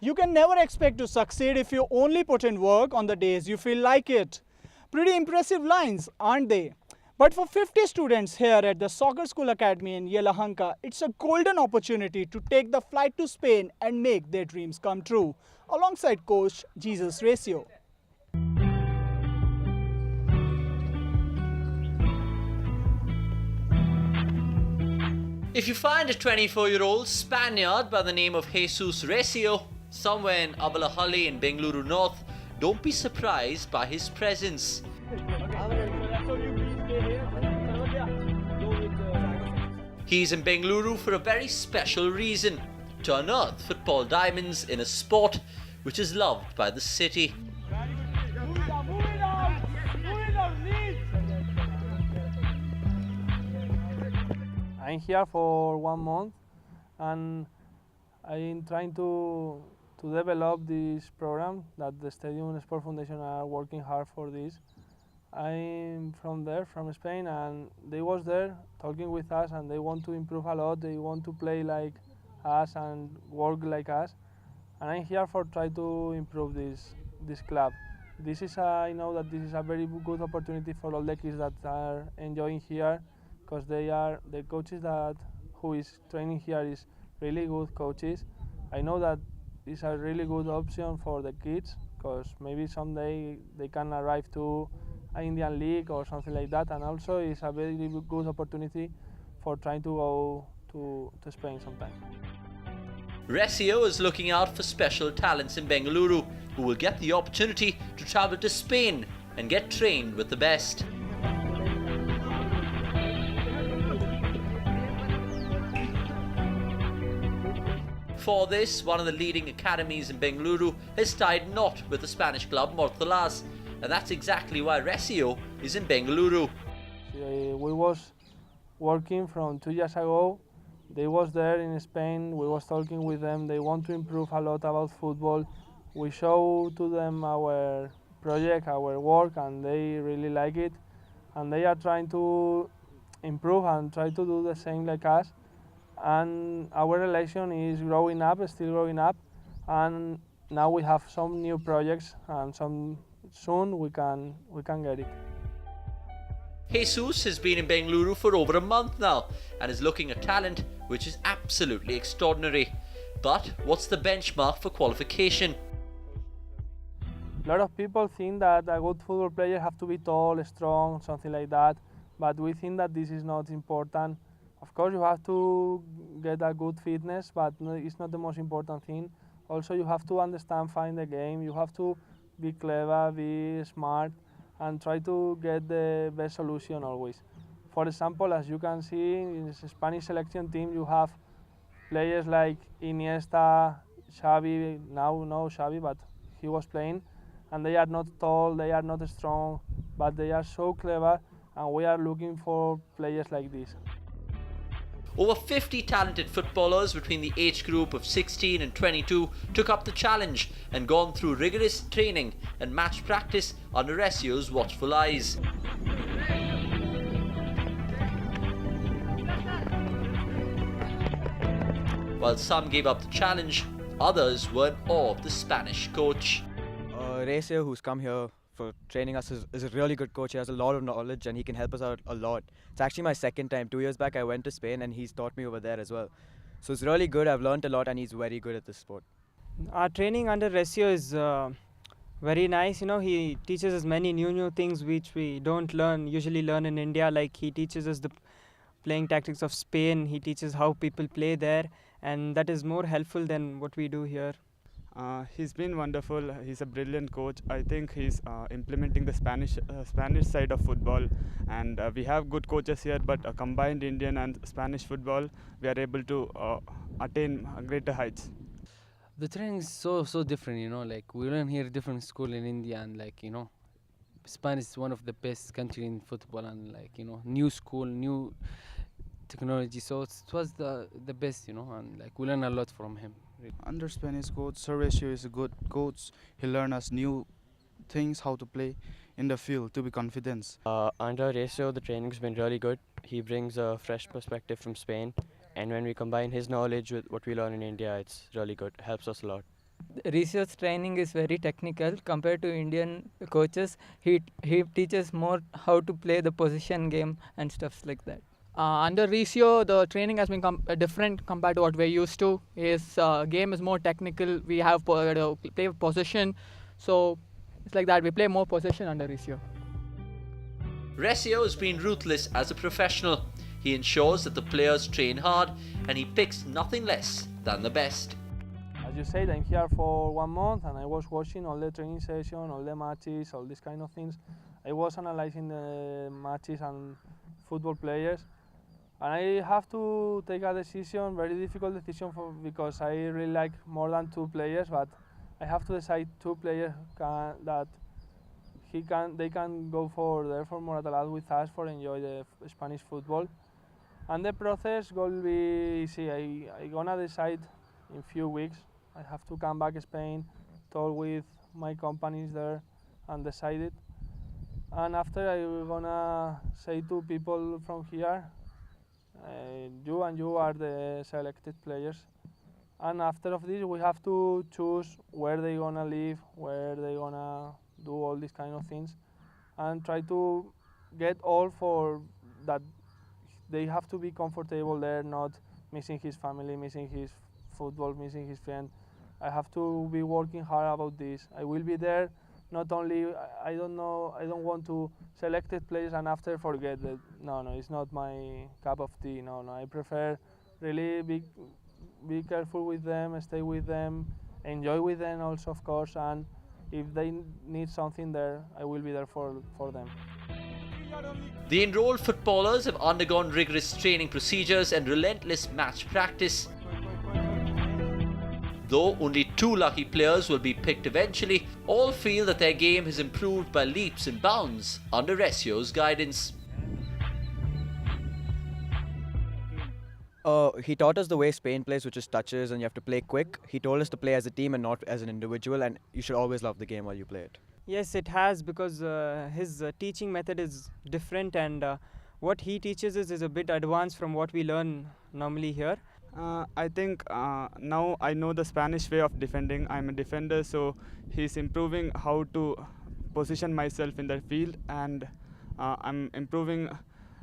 You can never expect to succeed if you only put in work on the days you feel like it. Pretty impressive lines, aren't they? But for 50 students here at the Soccer School Academy in Yelahanka, it's a golden opportunity to take the flight to Spain and make their dreams come true, alongside coach Jesus Ratio. If you find a 24-year-old Spaniard by the name of Jesus Recio somewhere in Abalahalli in Bengaluru North, don't be surprised by his presence. He's in Bengaluru for a very special reason: to unearth football diamonds in a sport which is loved by the city. I'm here for 1 month and I'm trying to develop this program that the Stadium Sport Foundation are working hard for this. I'm from there, from Spain, and they was there talking with us and they want to improve a lot. They want to play like us and work like us. And I'm here for try to improve this club. I know that this is a very good opportunity for all the kids that are enjoying here, because the coaches who is training here is really good coaches. I know that it's a really good option for the kids, because maybe someday they can arrive to an Indian league or something like that, and also it's a very good opportunity for trying to go to Spain sometime. Recio is looking out for special talents in Bengaluru who will get the opportunity to travel to Spain and get trained with the best. For this, one of the leading academies in Bengaluru has tied knot with the Spanish club Mortalas, and that's exactly why Recio is in Bengaluru. We was working from 2 years ago. They was there in Spain. We was talking with them. They want to improve a lot about football. We show to them our project, our work, and they really like it. And they are trying to improve and try to do the same like us. And our relation is growing up, still growing up, and now we have some new projects, and soon we can get it. Jesus has been in Bengaluru for over a month now and is looking at talent which is absolutely extraordinary. But what's the benchmark for qualification? A lot of people think that a good football player have to be tall, strong, something like that, but we think that this is not important. Of course, you have to get a good fitness, but it's not the most important thing. Also, you have to understand, find the game. You have to be clever, be smart, and try to get the best solution always. For example, as you can see, in the Spanish selection team, you have players like Iniesta, Xavi, now no Xavi, but he was playing, and they are not tall, they are not strong, but they are so clever, and we are looking for players like this. Over 50 talented footballers between the age group of 16 and 22 took up the challenge and gone through rigorous training and match practice under Recio's watchful eyes. While some gave up the challenge, others were in awe of the Spanish coach. Recio, who's come here for training us, is a really good coach. He has a lot of knowledge and he can help us out a lot. It's actually my second time. 2 years back I went to Spain and he's taught me over there as well. So it's really good. I've learned a lot and he's very good at this sport. Our training under Recio is very nice. He teaches us many new things which we don't usually learn in India. Like he teaches us the playing tactics of Spain. He teaches how people play there, and that is more helpful than what we do here. He's been wonderful. He's a brilliant coach. I think he's implementing the Spanish side of football, and we have good coaches here, but combined Indian and Spanish football, we are able to attain greater heights. The training is so different, like we learn here different school in India, and Spain is one of the best country in football, and new school, new technology, so it was the best, and we learn a lot from him. Under Spanish coach, Sir Recio is a good coach. He learns us new things, how to play in the field, to be confident. Under Recio, the training's been really good. He brings a fresh perspective from Spain, and when we combine his knowledge with what we learn in India, it's really good. Helps us a lot. Research training is very technical compared to Indian coaches. He teaches more how to play the position game and stuff like that. Under Risio, the training has been different compared to what we're used to. His game is more technical. We have play possession, so it's like that. We play more possession under Risio. Resio has been ruthless as a professional. He ensures that the players train hard and he picks nothing less than the best. As you said, I'm here for 1 month and I was watching all the training session, all the matches, all these kind of things. I was analyzing the matches and football players. And I have to take a decision, very difficult decision because I really like more than 2 players, but I have to decide 2 players that they can go for Moratalaz with us for enjoy the Spanish football. And the process will be easy. I gonna decide in few weeks. I have to come back to Spain, talk with my companies there and decide it. And after I'm gonna say to people from here, you and you are the selected players. And after of this we have to choose where they gonna live, where they gonna do all these kind of things, and try to get all for that. They have to be comfortable there, not missing his family, missing his football, missing his friend. I have to be working hard about this. I will be there. Not only I don't want to select players and after forget that. No, it's not my cup of tea. No, I prefer really be careful with them, stay with them, enjoy with them also, of course. And if they need something there, I will be there for them. The enrolled footballers have undergone rigorous training procedures and relentless match practice. Though only 2 lucky players will be picked eventually, all feel that their game has improved by leaps and bounds under Resio's guidance. He taught us the way Spain plays, which is touches and you have to play quick. He told us to play as a team and not as an individual, and you should always love the game while you play it. Yes, it has, because his teaching method is different, and what he teaches is a bit advanced from what we learn normally here. I think now I know the Spanish way of defending. I'm a defender, so he's improving how to position myself in the field, and I'm improving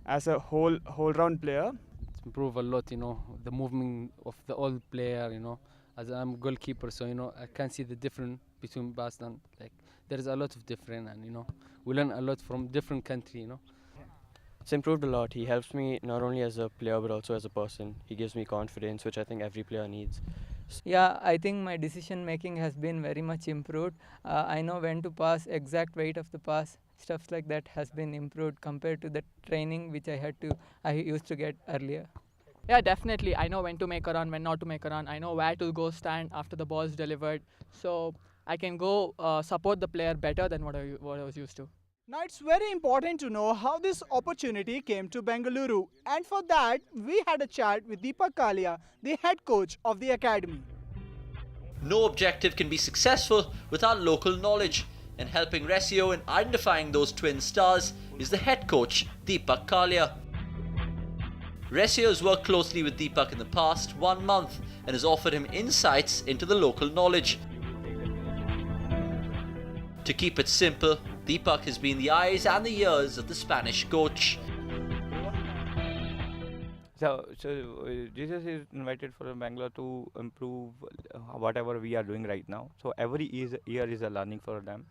as a whole round player. It's improved a lot, the movement of the old player, as I'm a goalkeeper, so I can see the difference between past and there is a lot of difference, and we learn a lot from different country, It's improved a lot. He helps me not only as a player but also as a person. He gives me confidence, which I think every player needs. Yeah, I think my decision making has been very much improved. I know when to pass, exact weight of the pass, stuff like that has been improved compared to the training which I used to get earlier. Yeah, definitely. I know when to make a run, when not to make a run. I know where to go stand after the ball is delivered. So I can go support the player better than what I was used to. Now it's very important to know how this opportunity came to Bengaluru, and for that we had a chat with Deepak Kalia, the head coach of the academy. No objective can be successful without local knowledge, and helping Resio in identifying those twin stars is the head coach Deepak Kalia. Resio has worked closely with Deepak in the past 1 month and has offered him insights into the local knowledge. To keep it simple, Deepak has been the eyes and the ears of the Spanish coach. So Jesus is invited for Bangalore to improve whatever we are doing right now. So every year is a learning for them.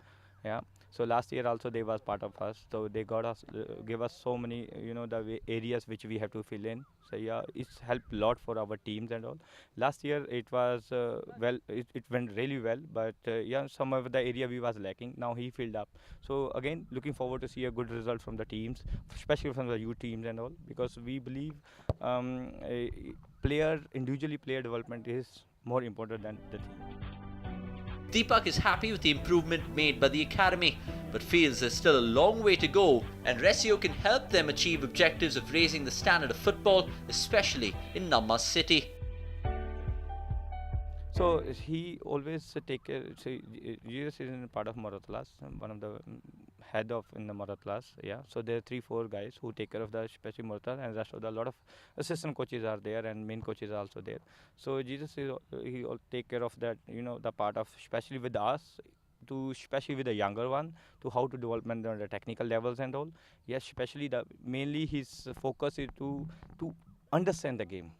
Yeah. So last year also they was part of us. So they gave us so many the areas which we have to fill in. So yeah, it's helped a lot for our teams and all. Last year it was it went really well, but yeah, some of the area we was lacking. Now he filled up. So again, looking forward to see a good result from the teams, especially from the youth teams and all, because we believe individually player development is more important than the team. Deepak is happy with the improvement made by the academy, but feels there's still a long way to go, and Resio can help them achieve objectives of raising the standard of football, especially in Namma city. So he always take care. So Jesus is part of Moratalaz, one of the head of in the Murad class. Yeah, so there are 3-4 guys who take care of the especially Murad, and rest of the lot of assistant coaches are there and main coaches are also there. So Jesus is he all take care of that, the part of especially with us, to especially with the younger one, to how to development on the technical levels and all. Yes, especially the mainly his focus is to understand the game.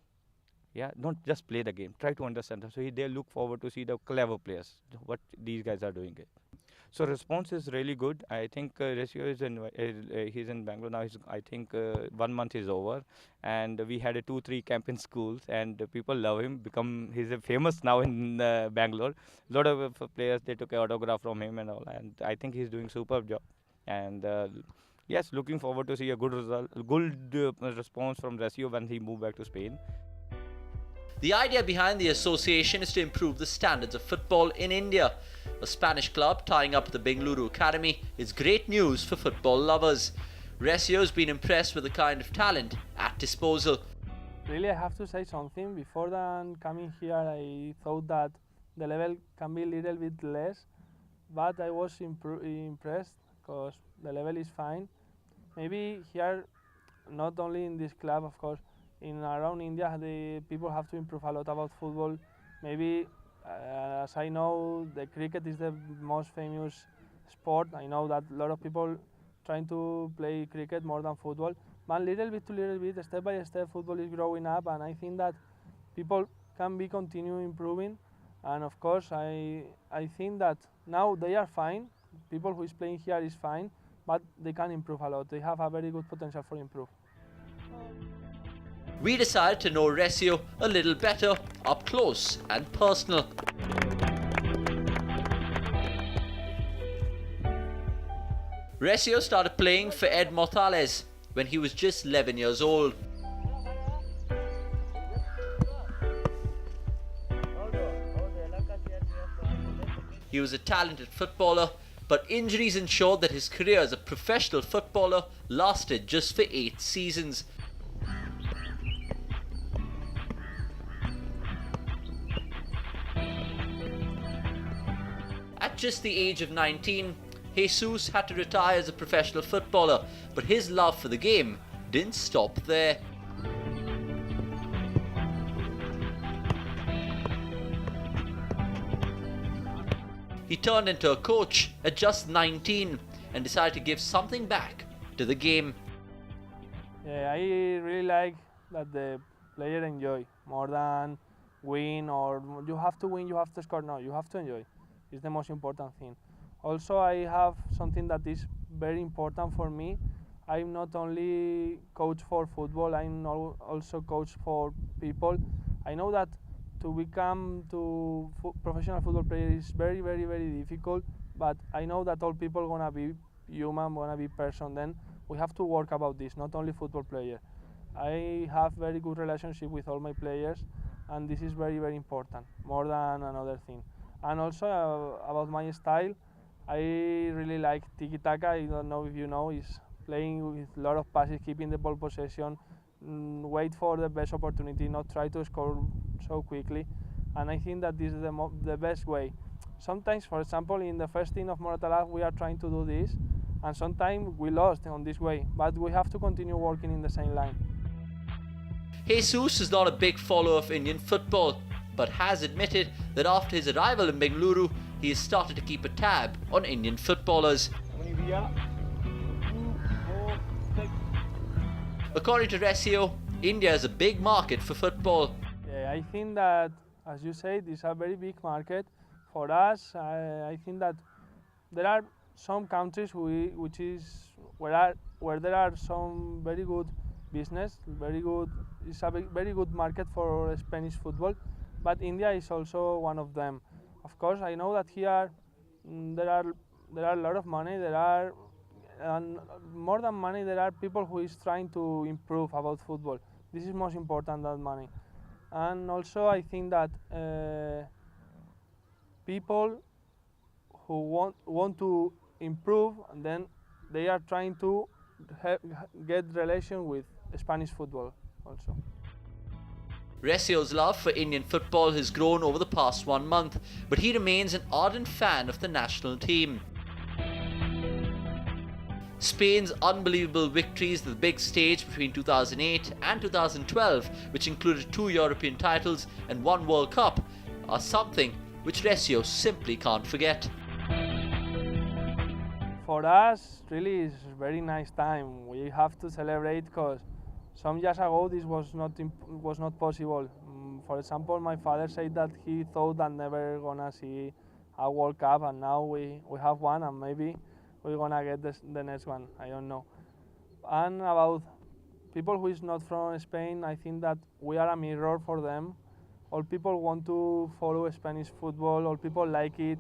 Yeah, don't just play the game, try to understand them. So they look forward to see the clever players, what these guys are doing it. So response is really good. I think Ratio is he's in Bangalore now. I think 1 month is over, and we had a 2-3 camp in schools, and people love him. He's famous now in Bangalore. A lot of players, they took an autograph from him and all, and I think he's doing superb job. And yes, looking forward to see a good result, good response from Ratio when he moved back to Spain. The idea behind the association is to improve the standards of football in India. A Spanish club tying up with the Bengaluru Academy is great news for football lovers. Ratio has been impressed with the kind of talent at disposal. Really, I have to say something. Before than coming here, I thought that the level can be a little bit less, but I was impressed because the level is fine. Maybe here, not only in this club, of course, in around India, the people have to improve a lot about football. Maybe, as I know, the cricket is the most famous sport. I know that a lot of people trying to play cricket more than football. But little bit to little bit, step by step, football is growing up, and I think that people can be continue improving. And of course, I think that now they are fine. People who is playing here is fine, but they can improve a lot. They have a very good potential for improve. We decided to know Ratio a little better, up close and personal. Ratio started playing for Ed Mortales when he was just 11 years old. He was a talented footballer, but injuries ensured that his career as a professional footballer lasted just for 8 seasons. At just the age of 19, Jesus had to retire as a professional footballer, but his love for the game didn't stop there. He turned into a coach at just 19 and decided to give something back to the game. Yeah, I really like that the player enjoy more than win, or you have to win, you have to score. No, you have to enjoy. It's the most important thing. Also, I have something that is very important for me. I'm not only coach for football, I'm also coach for people. I know that to become professional football player is very, very, very difficult, but I know that all people gonna be human, gonna be person. Then we have to work about this, not only football player. I have very good relationship with all my players, and this is very, very important, more than another thing. And also about my style, I really like tiki-taka. I don't know if you know, is playing with a lot of passes, keeping the ball possession, wait for the best opportunity, not try to score so quickly. And I think that this is the best way. Sometimes, for example, in the first team of Moratala, we are trying to do this, and sometimes we lost on this way, but we have to continue working in the same line. Jesus is not a big follower of Indian football, but has admitted that after his arrival in Bengaluru, he has started to keep a tab on Indian footballers. According to Ratio, India is a big market for football. Yeah, I think that, as you said, it's a very big market. For us, I think that there are some countries where there are some very good business, it's a very good market for Spanish football, but India is also one of them. Of course, I know that here there are a lot of money. And more than money, there are people who is trying to improve about football. This is most important than money. And also, I think that people who want to improve, and then they are trying to get relation with Spanish football also. Ratio's love for Indian football has grown over the past 1 month, but he remains an ardent fan of the national team. Spain's unbelievable victories at the big stage between 2008 and 2012, which included 2 European titles and 1 World Cup, are something which Recio simply can't forget. For us, really, it's a very nice time. We have to celebrate because some years ago this was not possible. For example, my father said that he thought that never gonna see a World Cup, and now we have one, and maybe we're gonna get the next one. I don't know. And about people who is not from Spain, I think that we are a mirror for them. All people want to follow Spanish football. All people like it.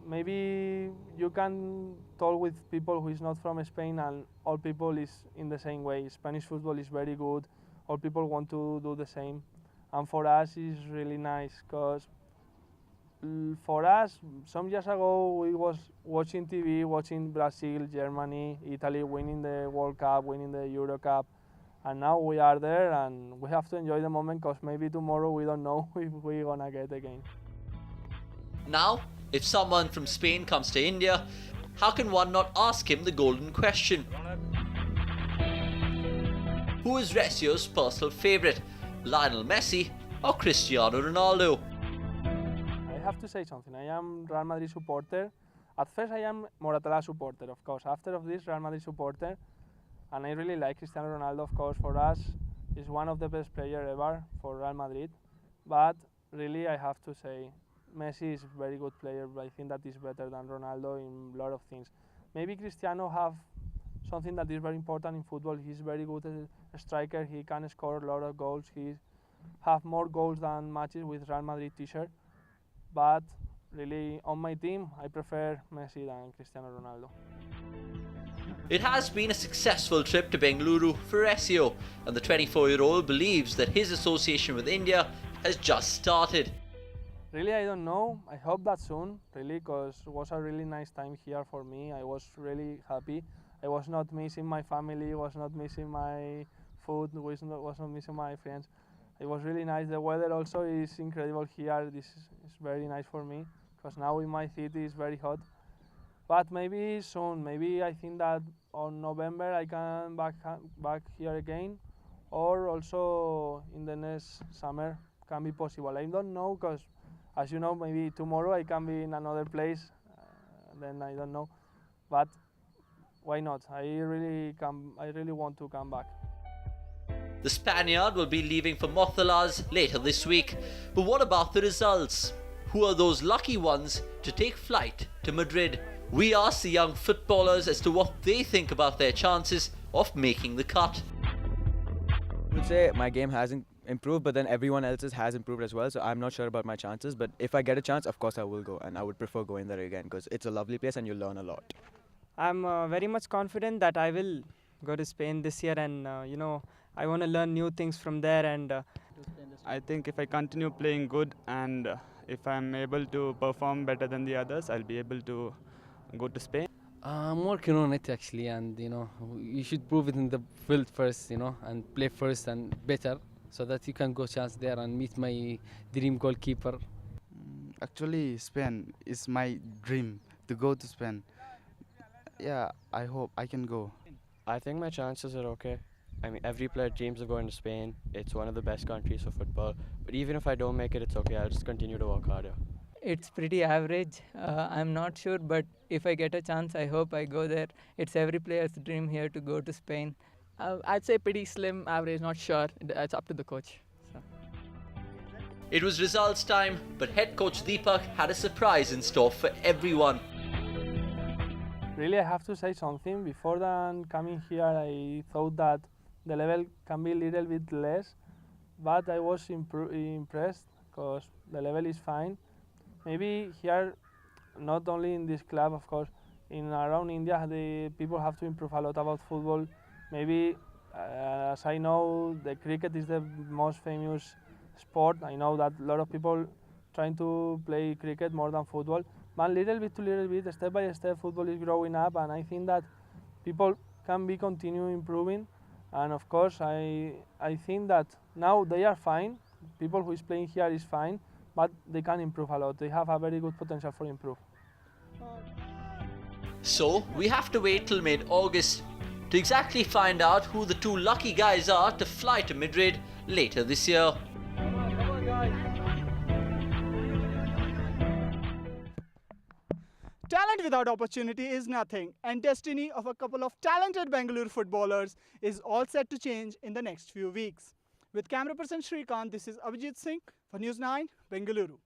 Maybe you can talk with people who is not from Spain, and all people is in the same way. Spanish football is very good. All people want to do the same, and for us it's really nice because for us some years ago we was watching TV, watching Brazil, Germany, Italy winning the World Cup, winning the Euro Cup, and now we are there and we have to enjoy the moment because maybe tomorrow we don't know if we're gonna get again. Now, if someone from Spain comes to India, how can one not ask him the golden question? Who is Recio's personal favourite, Lionel Messi or Cristiano Ronaldo? I have to say something. I am Real Madrid supporter. At first I am Moratala supporter, of course. After of this, Real Madrid supporter. And I really like Cristiano Ronaldo, of course. For us, he's one of the best players ever for Real Madrid. But really, I have to say, Messi is a very good player, but I think that he's better than Ronaldo in a lot of things. Maybe Cristiano have something that is very important in football. He's very good as a striker. He can score a lot of goals. He have more goals than matches with Real Madrid t-shirt. But really, on my team, I prefer Messi than Cristiano Ronaldo. It has been a successful trip to Bengaluru for Recio, and the 24-year-old believes that his association with India has just started. Really, I don't know. I hope that soon, really, because it was a really nice time here for me. I was really happy. I was not missing my family, was not missing my food, was not missing my friends. It was really nice. The weather also is incredible here. This is very nice for me, because now in my city it's very hot. But maybe soon, maybe I think that on November I can back here again, or also in the next summer can be possible. I don't know, because as you know, maybe tomorrow I can be in another place, then I don't know, but why not? I really want to come back. The Spaniard will be leaving for Mothelas later this week. But what about the results? Who are those lucky ones to take flight to Madrid? We asked the young footballers as to what they think about their chances of making the cut. I would say my game hasn't improved, but then everyone else's has improved as well, so I'm not sure about my chances. But if I get a chance, of course I will go, and I would prefer going there again because it's a lovely place and you learn a lot. I'm very much confident that I will go to Spain this year, and I want to learn new things from there. And I think if I continue playing good and if I'm able to perform better than the others, I'll be able to go to Spain. I'm working on it actually, and you should prove it in the field first, and play first and better, so that you can go chance there and meet my dream goalkeeper. Actually, Spain is my dream to go to Spain. Yeah, I hope I can go. I think my chances are okay. I mean, every player dreams of going to Spain. It's one of the best countries for football. But even if I don't make it, it's okay. I'll just continue to work harder. It's pretty average. I'm not sure, but if I get a chance, I hope I go there. It's every player's dream here to go to Spain. I'd say pretty slim average, not sure. It's up to the coach. So. It was results time, but head coach Deepak had a surprise in store for everyone. Really, I have to say something. Before than coming here, I thought that the level can be a little bit less, but I was impressed because the level is fine. Maybe here, not only in this club, of course, in around India, the people have to improve a lot about football. Maybe, as I know, the cricket is the most famous sport. I know that a lot of people trying to play cricket more than football. But little bit to little bit, step by step, football is growing up, and I think that people can be continue improving. And of course, I think that now they are fine. People who is playing here is fine, but they can improve a lot. They have a very good potential for improve. So we have to wait till mid-August to exactly find out who the two lucky guys are to fly to Madrid later this year. Talent without opportunity is nothing, and destiny of a couple of talented Bengaluru footballers is all set to change in the next few weeks. With camera person Shrikant, this is Abhijit Singh for News 9, Bengaluru.